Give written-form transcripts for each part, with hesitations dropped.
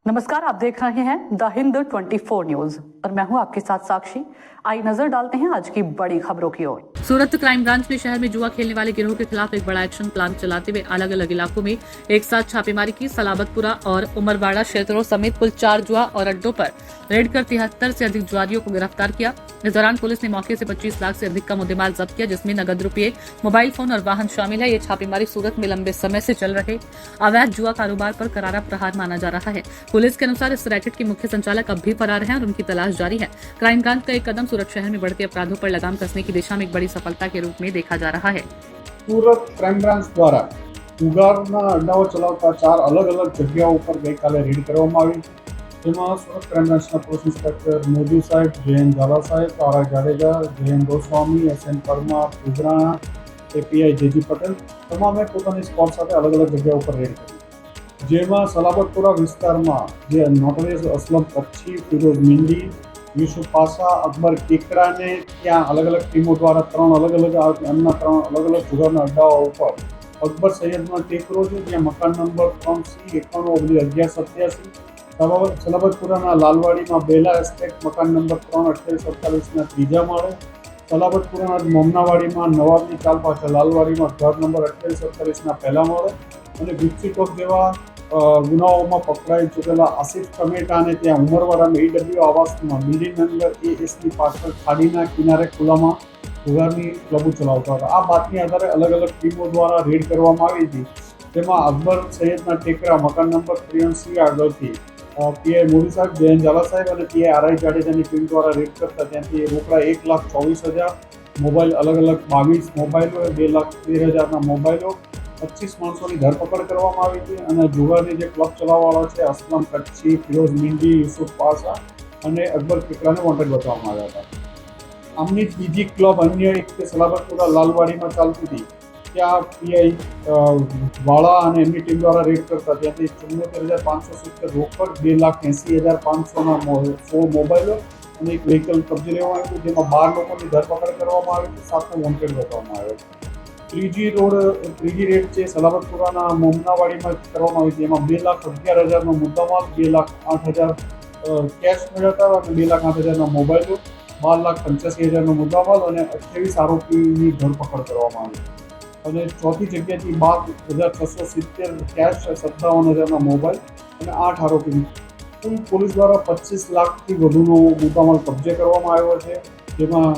नमस्कार, आप देख रहे हैं द हिंद 24 न्यूज और मैं हूं आपके साथ साक्षी। आइए नजर डालते हैं आज की बड़ी खबरों की ओर। सूरत क्राइम ब्रांच ने शहर में जुआ खेलने वाले गिरोह के खिलाफ एक बड़ा एक्शन प्लान चलाते हुए अलग अलग इलाकों में एक साथ छापेमारी की। सलाबतपुरा और उमरवाड़ा क्षेत्रों समेत कुल 4 जुआ और अड्डों पर रेड कर 73 से अधिक जुआरियों को गिरफ्तार किया। इस दौरान पुलिस ने मौके से 25 लाख से अधिक का मुद्देमाल जब्त किया, जिसमें नगद रुपये, मोबाइल फोन और वाहन शामिल है। ये छापेमारी सूरत में लंबे समय से चल रहे अवैध जुआ कारोबार पर करारा प्रहार माना जा रहा है। पुलिस के अनुसार इस रैकेट के मुख्य संचालक अब भी फरार हैं और उनकी तलाश जारी है। क्राइम ब्रांच का एक कदम सूरत शहर में बढ़ते अपराधों पर लगाम कसने की दिशा में एक बड़ी सफलता के रूप में देखा जा रहा है। સુરત ક્રાઇમ બ્રાન્ચ દ્વારા જુગારના અડ્ડાઓ ચલાવતા 4 અલગ અલગ જગ્યાઓ પર ગઈકાલે રેડ કરવામાં આવી, જેમાં સુરત ક્રાઇમ બ્રાન્ચના પોલીસ ઇન્સ્પેક્ટર મોદી સાહેબ, જયંત ઝાલા સાહેબ, Tara Jadeja, Jayant Goswami, SN Parmar, Ugrana, API JG Patel તમામે પોતાની સ્કોડ સાથે અલગ અલગ જગ્યાઓ પર રેડ કરી, જેમાં સલાબતપુરા વિસ્તારમાં જે નોટરીસ અસલમ કચ્છી, ફિરોઝ મિંડી, યુસુફ પાસા, અકબર કેકડાને ત્યાં અલગ અલગ ટીમો દ્વારા 3 અલગ અલગ જુગારના અડ્ડાઓ ઉપર અકબર સૈયદનો ટેકરો છે, જ્યાં મકાન નંબર 3C91/1187, સલાબતપુરાના લાલવાડીમાં બેલા એસ્ટેટ મકાન નંબર 3 2847ના ત્રીજા માળે, સલાબતપુરાના મોમનાવાડીમાં નવાબની ચાલ પાછળ લાલવાડીમાં ઘર નંબર 2847ના પહેલા માળે અને ગુસ્સી ટોક જેવા ગુનાઓમાં પકડાઈ ચૂકેલા આસિફ ટમેટાને ત્યાં ઉમરવાડામાં ઈડબ્લ્યુ આવાસમાં બિલ્ડિંગ નંબર ASની પાછળ ખાડીના કિનારે ખુલ્લામાં જુગારની ક્લબો ચલાવતા હતા। આ બાતમી આધારે અલગ અલગ ટીમો દ્વારા રેડ કરવામાં આવી હતી, જેમાં અકબર સૈયદના ટેકરા મકાન નંબર 3C આગળથી પીઆઈ મોદી સાહેબ, જયંત ઝાલા સાહેબ અને પીઆઈ આરઆઈ જાડેજાની ટીમ દ્વારા રેડ કરતા ત્યાંથી રોકડા 1,24,000, મોબાઈલ અલગ અલગ 22 મોબાઈલો, 2,13,000ના મોબાઈલો, 25 માણસોની ધરપકડ કરવામાં આવી હતી અને જુગારની જે ક્લબ ચલાવવાવાળા છે અસલમ કચ્છી, ફિરોઝ મિંડી, યુસુફ પાસા અને અકબર કેકડાને વોન્ટેડ બતાવવામાં આવ્યા હતા। આમની જ બીજી ક્લબ અન્ય એક સલાબતપુરા લાલવાડીમાં ચાલતી હતી, ત્યાં પીઆઈ વાળા અને એમની ટીમ દ્વારા રેડ કરતા ત્યાંથી 74,570 રોકડ, 2,80,500ના 16 મોબાઈલો અને એક વ્હીકલ કબજે લેવામાં આવ્યું, જેમાં 12 લોકોની ધરપકડ કરવામાં આવી હતી, 7ને વોન્ટેડ બતાવવામાં આવ્યા છે। ત્રીજી રેડ છે સલાબતપુરાના મોમનાવાડીમાં કરવામાં આવી હતી, એમાં 2,11,000નો મુદ્દામાલ, 2,08,000 કેશ મળ્યા હતા અને 2,08,000ના મોબાઈલો, 12,85,000નો મુદ્દામાલ અને 28 આરોપીની ધરપકડ કરવામાં આવી અને ચોથી જગ્યાથી 12,670 કેશ, 57,000ના મોબાઈલ અને 8 આરોપી, કુલ પોલીસ દ્વારા 25 લાખથી વધુનો મુદ્દામાલ કબજે કરવામાં આવ્યો છે, જેમાં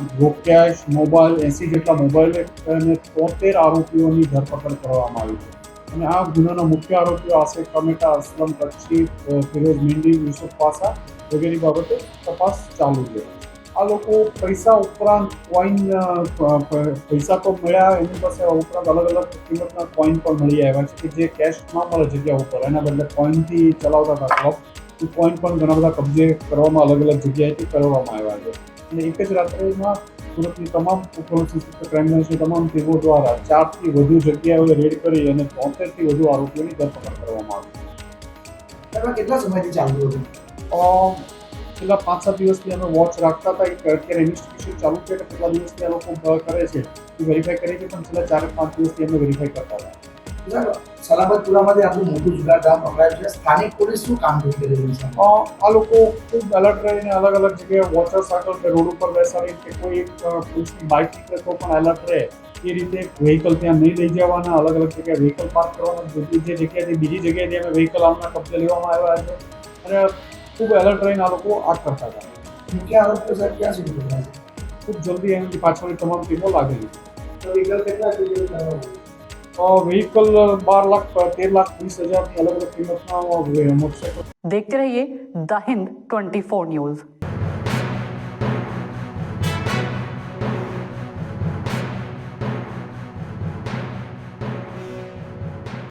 કેશ, મોબાઈલ, 80 જેટલા મોબાઈલ અને 73 આરોપીઓની ધરપકડ કરવામાં આવી છે અને આ ગુનાના મુખ્ય આરોપીઓ આસિફ ટમેટા, અસલમ કચ્છી, ફિરોઝ મિંડી, યુસુફ પાસા વગેરે બાબતે તપાસ ચાલુ છે। આ લોકો પૈસા ઉપરાંત કોઈન, પૈસા તો મળ્યા, એની પાસે ઉપરાંત અલગ અલગ કિંમતના કોઈન પણ મળી આવ્યા છે કે જે કેશ ના મળે જગ્યા ઉપર, એના બદલે કોઈનથી ચલાવતા હતા ક્લબ, એ કોઈન પણ ઘણા બધા કબજે કરવામાં અલગ અલગ જગ્યાએથી કરવામાં આવ્યા છે અને એક જ રાત્રિમાં સુરતની તમામ ક્રાઇમ બ્રાન્ચની તમામ ટીમો દ્વારા 4થી વધુ જગ્યાઓએ રેડ કરી અને 73થી વધુ આરોપીઓની ધરપકડ કરવામાં આવી। કેટલા સમયથી ચાલુ હતું? છેલ્લા 5-7 દિવસથી અમે વોચ રાખતા હતા, અત્યારે ઇન્વેસ્ટિગેશન ચાલુ છે કે કેટલા દિવસથી આ લોકો કરે છે એ વેરીફાઈ કરી છે, પણ છેલ્લા 4-5 દિવસથી અમે વેરીફાઈ કરતા હતા। સલાબતપુરામાંથી આપણું મોટું જુગાર ગામ પકડાયું છે, સ્થાનિક પોલીસ શું કામગીરી કરી રહી છે? આ લોકો ખૂબ એલર્ટ રહીને અલગ અલગ જગ્યાએ વોચર્સ આગળ કે રોડ ઉપર બેસાડી કે કોઈ પોલીસની બાઇક નીકળે તો પણ એલર્ટ રહે એ રીતે વ્હીકલ ત્યાં નહીં લઈ જવાના, અલગ અલગ જગ્યાએ વ્હીકલ પાર્ક કરવાના, જે જગ્યાએથી બીજી જગ્યાએથી અમે વ્હીકલ આમના કબજે લેવામાં આવ્યા છે અને ખૂબ એલર્ટ રહીને આ લોકો આ કરતા હતા। મુખ્ય આરોપીઓ સાહેબ ક્યાં સુધી પકડાય છે? ખૂબ જલ્દી એમની પાછળની તમામ ટીમો લાગેલી છે। તો વ્હીકલ કેટલા સુધી व्हीकल 12,13,20,000 की अलग अलग कीमत मोटरसाइकिल। देखते रहिए द हिंद 24 न्यूज।